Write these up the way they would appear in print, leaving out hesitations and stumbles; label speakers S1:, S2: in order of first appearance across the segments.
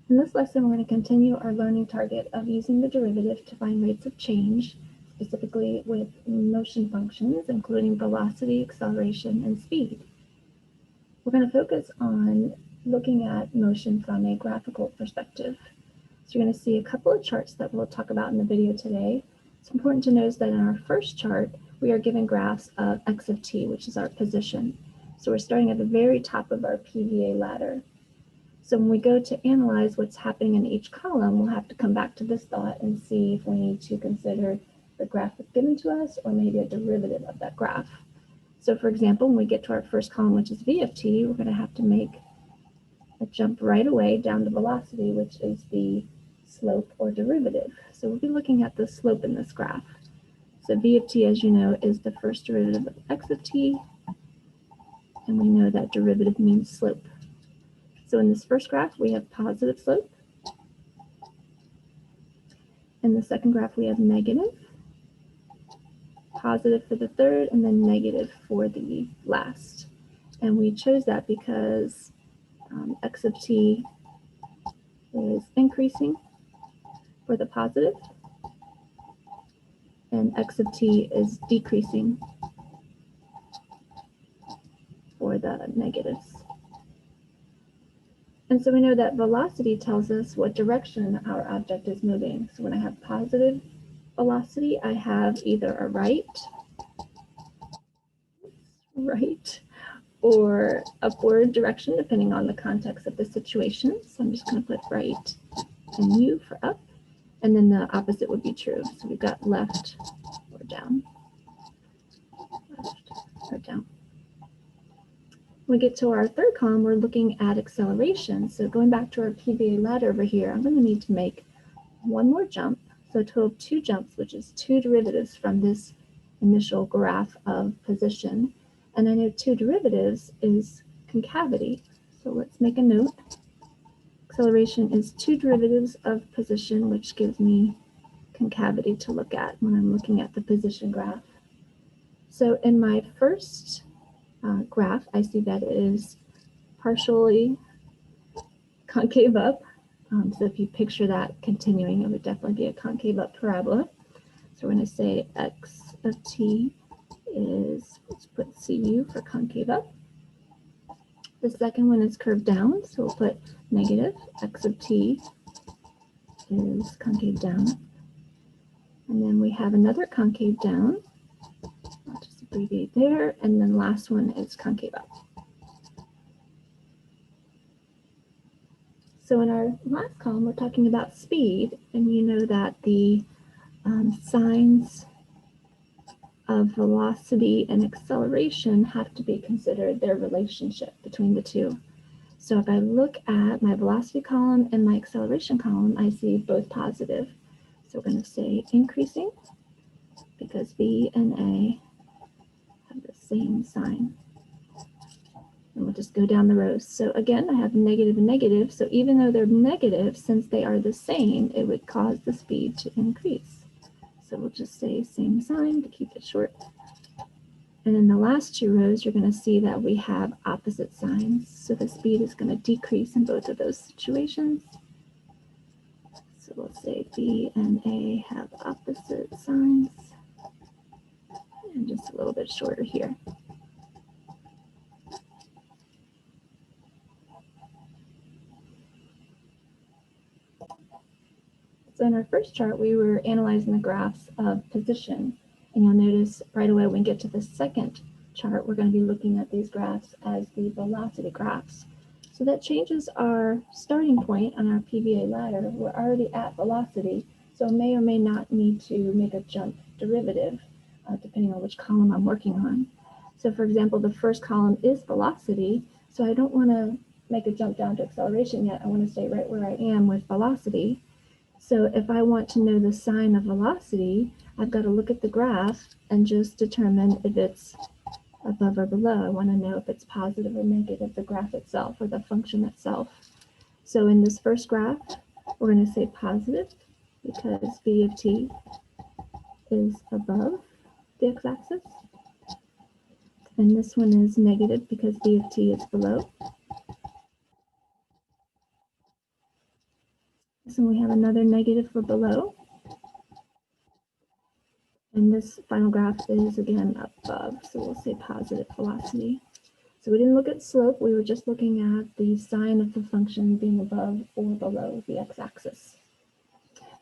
S1: In this lesson, we're going to continue our learning target of using the derivative to find rates of change, specifically with motion functions, including velocity, acceleration, and speed. We're going to focus on looking at motion from a graphical perspective. So you're going to see a couple of charts that we'll talk about in the video today. It's important to note that in our first chart, we are given graphs of x of t, which is our position. So we're starting at the very top of our PVA ladder. So when we go to analyze what's happening in each column, we'll have to come back to this thought and see if we need to consider the graph that's given to us or maybe a derivative of that graph. So for example, when we get to our first column, which is v of t, we're going to have to make a jump right away down to velocity, which is the slope or derivative. So we'll be looking at the slope in this graph. So v of t, as you know, is the first derivative of x of t, and we know that derivative means slope. So in this first graph, we have positive slope. In the second graph, we have negative, positive for the third, and then negative for the last. And we chose that because x of t is increasing for the positive, and x of t is decreasing for the negatives. And so we know that velocity tells us what direction our object is moving. So when I have positive velocity, I have either a right, or upward direction, depending on the context of the situation. So I'm just going to put right and U for up, and then the opposite would be true. So we've got left or down, left or down. When we get to our third column, we're looking at acceleration. So going back to our PVA ladder over here, I'm going to need to make one more jump. So a total of 2 jumps, which is 2 derivatives from this initial graph of position. And I know 2 derivatives is concavity. So let's make a note. Acceleration is 2 derivatives of position, which gives me concavity to look at when I'm looking at the position graph. So in my first graph, I see that it is partially concave up. So if you picture that continuing, it would definitely be a concave up parabola. So we're going to say x of t is, let's put cu for concave up. The second one is curved down, so we'll put negative. X of t is concave down. And then we have another concave down. I'll just abbreviate there. And then last one is concave up. So in our last column, we're talking about speed, and you know that the signs of velocity and acceleration have to be considered, their relationship between the two. So if I look at my velocity column and my acceleration column, I see both positive. So we're going to say increasing because V and A have the same sign. And we'll just go down the rows. So again, I have negative and negative. So even though they're negative, since they are the same, it would cause the speed to increase. So we'll just say same sign to keep it short. And in the last 2 rows, you're going to see that we have opposite signs. So the speed is going to decrease in both of those situations. So we'll say B and A have opposite signs. And just a little bit shorter here. So in our first chart, we were analyzing the graphs of position. And you'll notice right away when we get to the second chart, we're going to be looking at these graphs as the velocity graphs. So that changes our starting point on our PVA ladder. We're already at velocity, so may or may not need to make a jump derivative, depending on which column I'm working on. So for example, the first column is velocity, so I don't want to make a jump down to acceleration yet. I want to stay right where I am with velocity. So if I want to know the sign of velocity, I've got to look at the graph and just determine if it's above or below. I want to know if it's positive or negative, the graph itself or the function itself. So in this first graph, we're going to say positive because v of t is above the x-axis. And this one is negative because v of t is below. So we have another negative for below. And this final graph is again above, so we'll say positive velocity. So we didn't look at slope, we were just looking at the sign of the function being above or below the x-axis.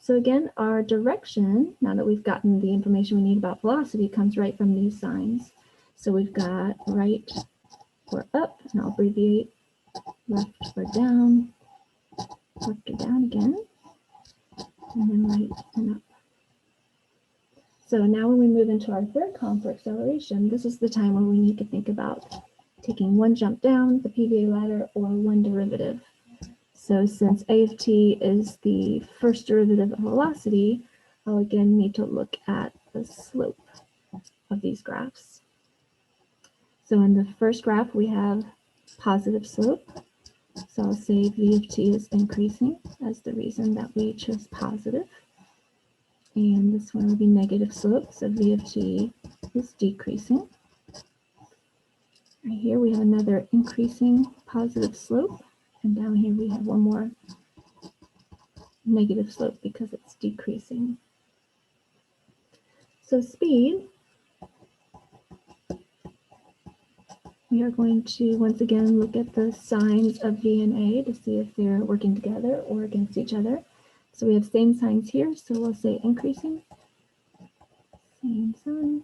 S1: So again, our direction, now that we've gotten the information we need about velocity, comes right from these signs. So we've got right or up, and I'll abbreviate left or down again, and then right and up. So now when we move into our third column for acceleration, this is the time where we need to think about taking one jump down the PVA ladder or one derivative. So since a of t is the first derivative of velocity, I'll again need to look at the slope of these graphs. So in the first graph, we have positive slope. So I'll say v of t is increasing as the reason that we chose positive. And this one will be negative slope, so v of t is decreasing. Right here we have another increasing positive slope, and down here we have one more negative slope because it's decreasing. So speed, we are going to once again look at the signs of v and a to see if they're working together or against each other. So we have same signs here, so we'll say increasing, same signs.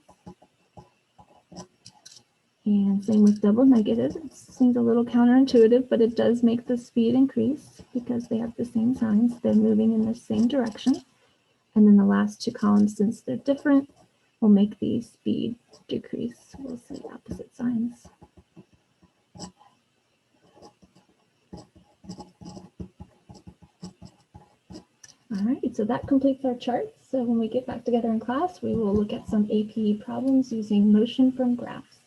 S1: And same with double negative. It seems a little counterintuitive, but it does make the speed increase because they have the same signs. They're moving in the same direction. And then the last two columns, since they're different, will make the speed decrease. We'll say opposite signs. All right, so that completes our chart. So when we get back together in class, we will look at some AP problems using motion from graphs.